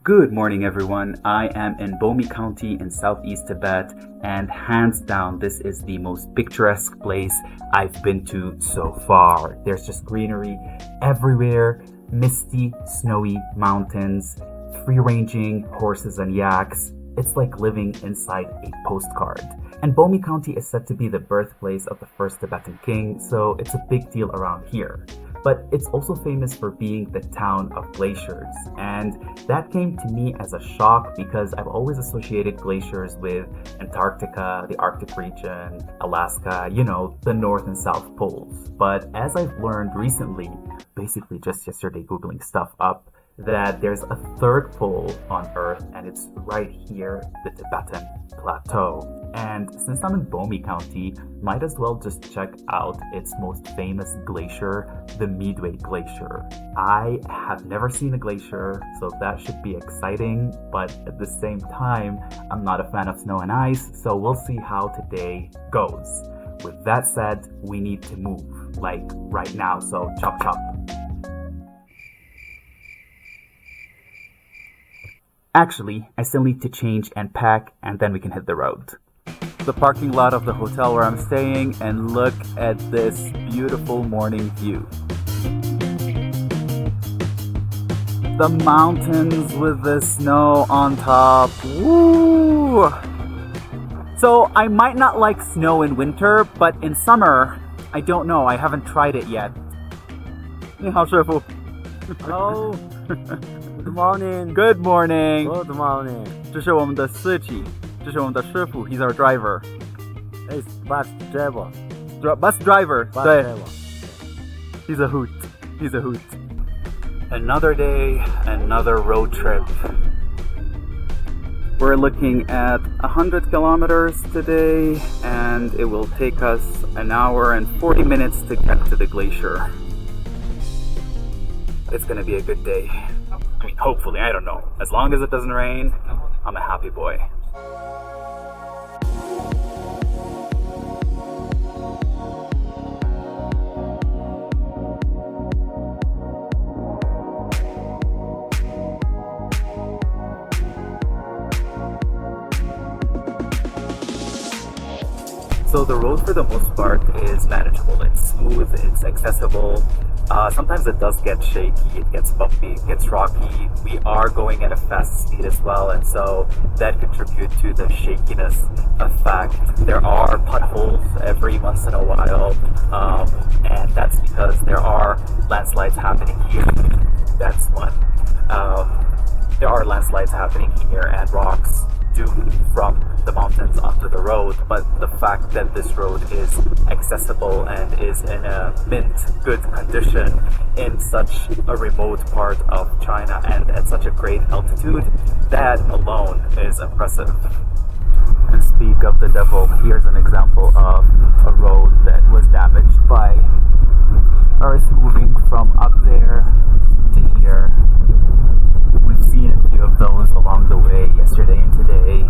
Good morning, everyone. I am in Bome County in southeast Tibet, and hands down, this is the most picturesque place I've been to so far. There's just greenery everywhere, misty, snowy mountains, free-ranging horses and yaks. It's like living inside a postcard. And Bome County is said to be the birthplace of the first Tibetan king, so it's a big deal around here. But it's also famous for being the town of glaciers. And that came to me as a shock because I've always associated glaciers with Antarctica, the Arctic region, Alaska, the North and South poles. But as I've learned recently, basically just yesterday Googling stuff up, that there's a third pole on Earth, and it's right here, the Tibetan Plateau. And since I'm in Bome County, might as well just check out its most famous glacier, the Midui Glacier. I have never seen a glacier, so that should be exciting, but at the same time, I'm not a fan of snow and ice, so we'll see how today goes. With that said, we need to move, like right now, so chop chop. Actually, I still need to change and pack, and then we can hit the road. The parking lot of the hotel where I'm staying, and look at this beautiful morning view. The mountains with the snow on top. Woo! So I might not like snow in winter, but in summer, I don't know. I haven't tried it yet. 你好，师傅。Hello. Good morning. Good morning. Good morning. 这是我们的司机，这是我们的师傅 He's our driver. It's bus driver. Bus driver. Bus 对 driver. He's a hoot. He's a hoot. Another day, another road trip. We're looking at 100 kilometers today, and it will take us an hour and 40 minutes to get to the glacier. It's gonna be a good day. I mean, hopefully, I don't know. As long as it doesn't rain, I'm a happy boy. So the road for the most part is manageable. It's smooth, it's accessible. Sometimes it does get shaky, it gets bumpy, it gets rocky. We are going at a fast speed as well, and so that contributes to the shakiness effect. There are potholes every once in a while, and that's because there are landslides happening here. That's one. There are landslides happening here, and rocks do from the mountains onto the road, but the fact that this road is accessible and is in a mint good condition in such a remote part of China and at such a great altitude, that alone is impressive. And speak of the devil, here's an example of a road that was damaged by earth moving from up there to here. We've seen a few of those along the way yesterday and today.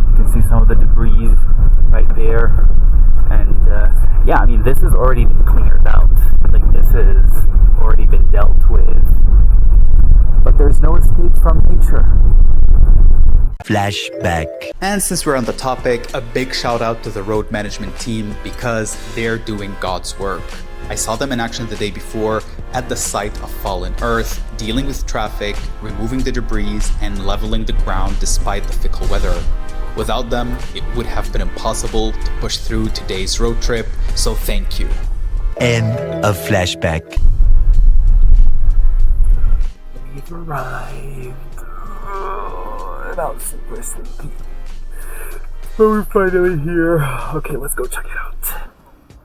You can see some of the debris right there. And yeah, I mean, this has already been cleared out. Like, this has already been dealt with. But there's no escape from nature. Flashback. And since we're on the topic, a big shout out to the road management team because they're doing God's work. I saw them in action the day before at the site of fallen earth, dealing with traffic, removing the debris, and leveling the ground despite the fickle weather. Without them, it would have been impossible to push through today's road trip, so thank you. End of flashback. We've arrived. And I'm super sleepy. But we're finally here. Okay, let's go check it out.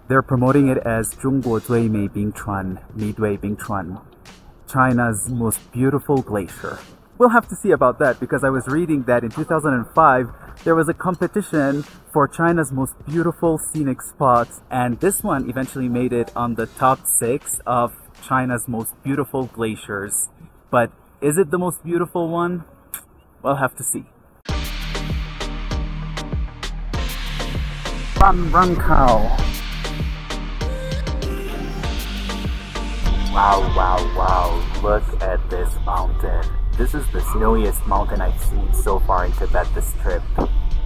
They're promoting it as 中国最美冰川, Midui Glacier, China's most beautiful glacier. We'll have to see about that because I was reading that in 2005 there was a competition for China's most beautiful scenic spots, and this one eventually made it on the top 6 of China's most beautiful glaciers. But is it the most beautiful one? We'll have to see. Run, run, cow. Wow. Look at this mountain. This is the snowiest mountain I've seen so far in Tibet this trip.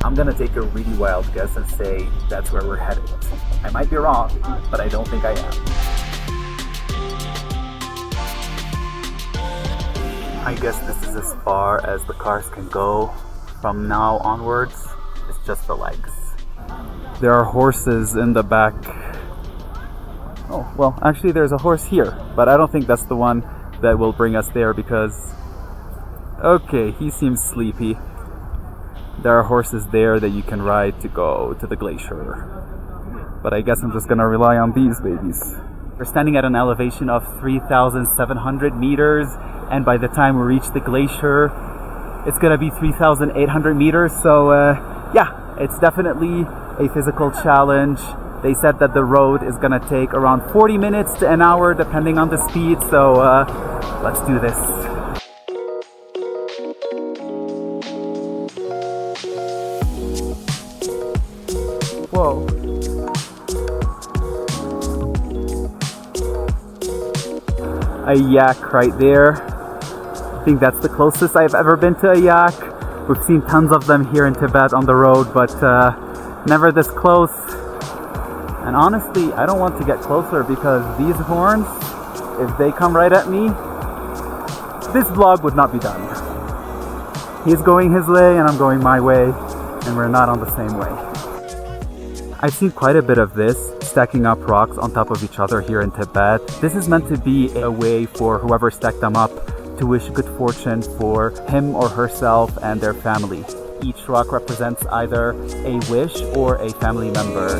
I'm gonna take a really wild guess and say that's where we're headed. I might be wrong, but I don't think I am. I guess this is as far as the cars can go. From now onwards, it's just the legs. There are horses in the back. Oh, well, actually there's a horse here, but I don't think that's the one that will bring us there because... Okay, he seems sleepy. There are horses there that you can ride to go to the glacier. But I guess I'm just gonna rely on these babies. We're standing at an elevation of 3,700 meters, and by the time we reach the glacier, it's gonna be 3,800 meters, so yeah, it's definitely a physical challenge. They said that the road is gonna take around 40 minutes to an hour depending on the speed, so let's do this. Whoa. A yak right there. I think that's the closest I've ever been to a yak. We've seen tons of them here in Tibet on the road, but never this close. And honestly, I don't want to get closer because these horns, if they come right at me, this vlog would not be done. He's going his way and I'm going my way, and we're not on the same way. I've seen quite a bit of this, stacking up rocks on top of each other here in Tibet. This is meant to be a way for whoever stacked them up to wish good fortune for him or herself and their family. Each rock represents either a wish or a family member.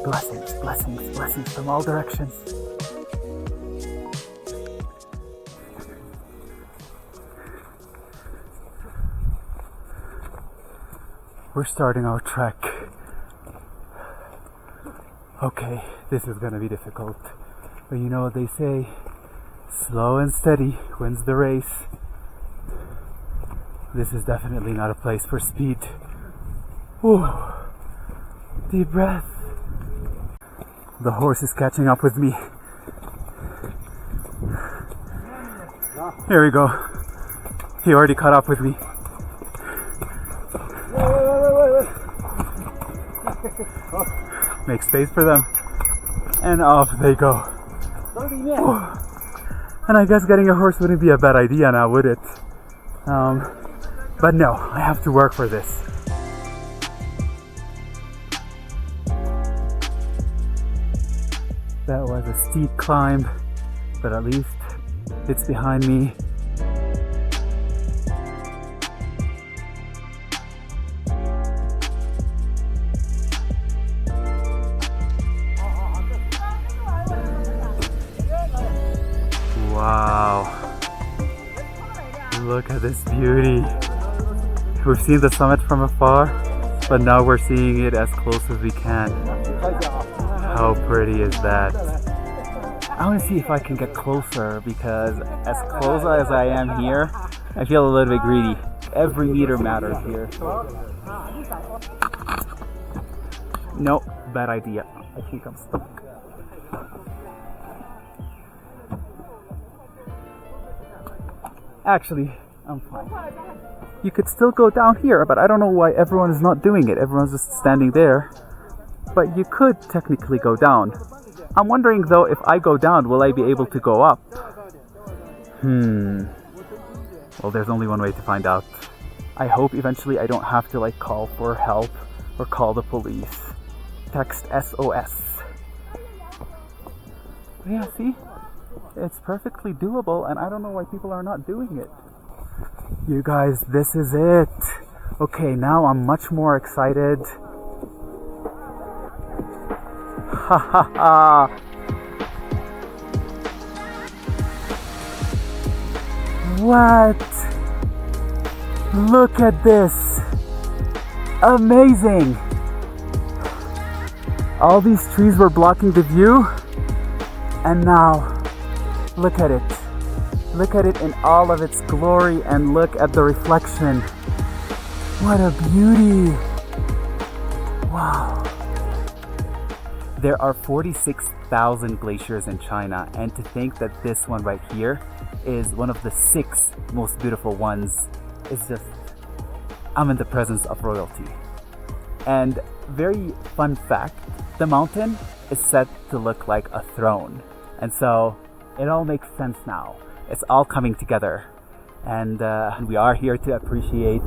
Blessings, blessings, blessings from all directions. We're starting our trek. Okay, this is gonna be difficult. But you know what they say, slow and steady wins the race. This is definitely not a place for speed. Ooh, deep breath. The horse is catching up with me. Here we go. He already caught up with me. Make space for them. And off they go. Ooh. And I guess getting a horse wouldn't be a bad idea now, would it? But no, I have to work for this. That was a steep climb, but at least it's behind me. Wow, look at this beauty. We've seen the summit from afar, but now we're seeing it as close as we can. How pretty is that? I want to see if I can get closer, because as close as I am here, I feel a little bit greedy. Every meter matters here. Nope, bad idea. I think I'm stuck. Actually, I'm fine. You could still go down here, but I don't know why everyone is not doing it. Everyone's just standing there. But you could technically go down. I'm wondering though, if I go down, will I be able to go up? Well, there's only one way to find out. I hope eventually I don't have to like call for help or call the police. Text SOS. But yeah, see? It's perfectly doable, and I don't know why people are not doing it. You guys, this is it. Okay, now I'm much more excited. Ha ha ha! What? Look at this! Amazing! All these trees were blocking the view, and now look at it. Look at it in all of its glory, and look at the reflection. What a beauty! Wow. There are 46,000 glaciers in China, and to think that this one right here is one of the 6 most beautiful ones is just, I'm in the presence of royalty. And very fun fact, the mountain is said to look like a throne. And so it all makes sense now. It's all coming together. And we are here to appreciate.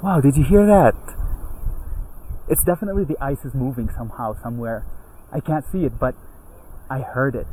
Wow, did you hear that? It's definitely the ice is moving somehow, somewhere. I can't see it, but I heard it.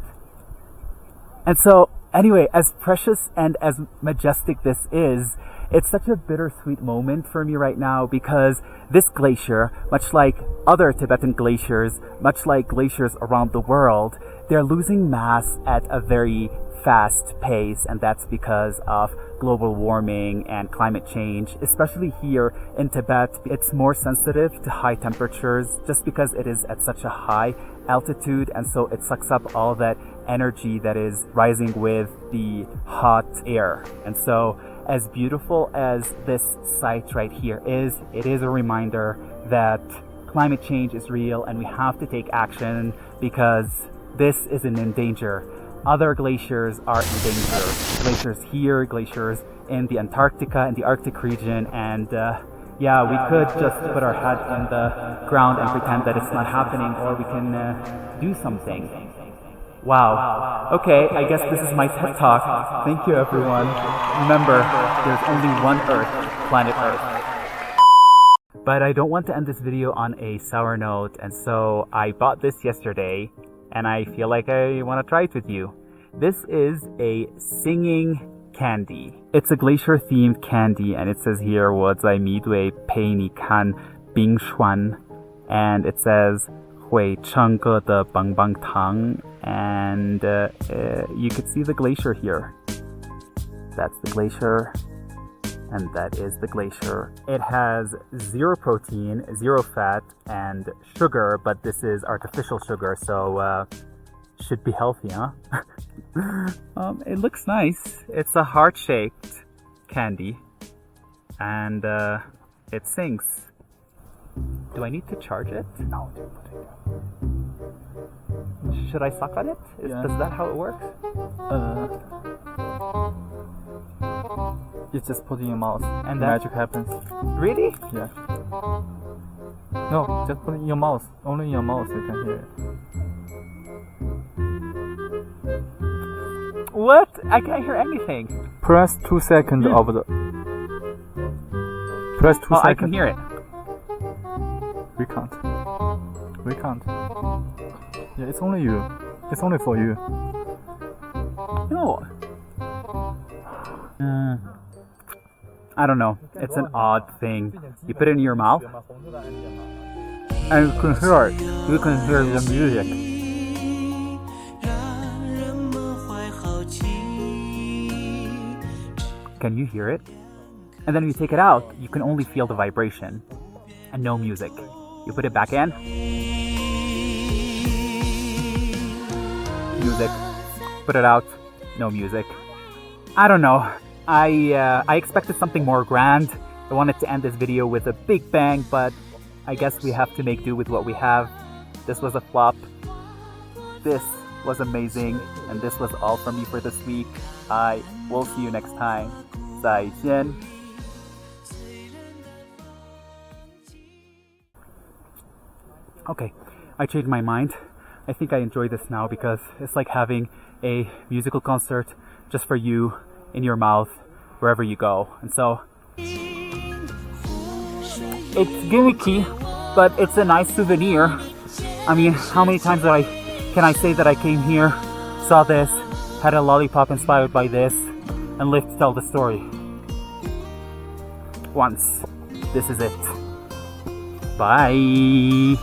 And so, anyway, as precious and as majestic this is, it's such a bittersweet moment for me right now because this glacier, much like other Tibetan glaciers, much like glaciers around the world, they're losing mass at a very fast pace, and that's because of global warming and climate change. Especially here in Tibet, it's more sensitive to high temperatures just because it is at such a high altitude, and so it sucks up all that energy that is rising with the hot air. And so as beautiful as this site right here is, it is a reminder that climate change is real and we have to take action because this isn't in danger. Other glaciers are in danger. Glaciers here, glaciers in the Antarctica, in the Arctic region, and yeah, we could just put our head in the ground and pretend that it's not happening, or we can do something. Wow. Okay, I guess this is my TED Talk. Thank you, everyone. Remember, there's only one Earth, planet Earth. But I don't want to end this video on a sour note, and so I bought this yesterday, and I feel like I want to try it with you. This is a singing candy. It's a glacier-themed candy, and it says here, 我在Midui陪你看冰川, and it says 会唱歌的棒棒糖, and you could see the glacier here. That's the glacier, and that is the glacier. It has 0 protein, 0 fat, and sugar, but this is artificial sugar, so should be healthy, huh? It looks nice. It's a heart-shaped candy, and it sings. Do I need to charge it? No. Should I suck on it? Yeah. Is that how it works? You just put it in your mouth And and that- magic happens. Really? Yeah. No, just put it in your mouth. Only in your mouth you can hear it. What? I can't hear anything. Press 2 seconds of the. Press 2 Oh, seconds. I can hear it. We can't. We can't. Yeah, it's only you. It's only for you. No. I don't know. It's an odd thing. You put it in your mouth, and you can hear it. You can hear the music. Can you hear it? And then when you take it out, you can only feel the vibration and no music. You put it back in. Music. Put it out. No music. I don't know. I expected something more grand. I wanted to end this video with a big bang, but I guess we have to make do with what we have. This was a flop. This was amazing, and this was all from me for this week. I will see you next time. 再见. Okay, I changed my mind. I think I enjoy this now because it's like having a musical concert just for you in your mouth wherever you go. And so it's gimmicky, but it's a nice souvenir. I mean, how many times can I say that I came here, saw this, had a lollipop inspired by this, and lived to tell the story? Once. This is it. Bye.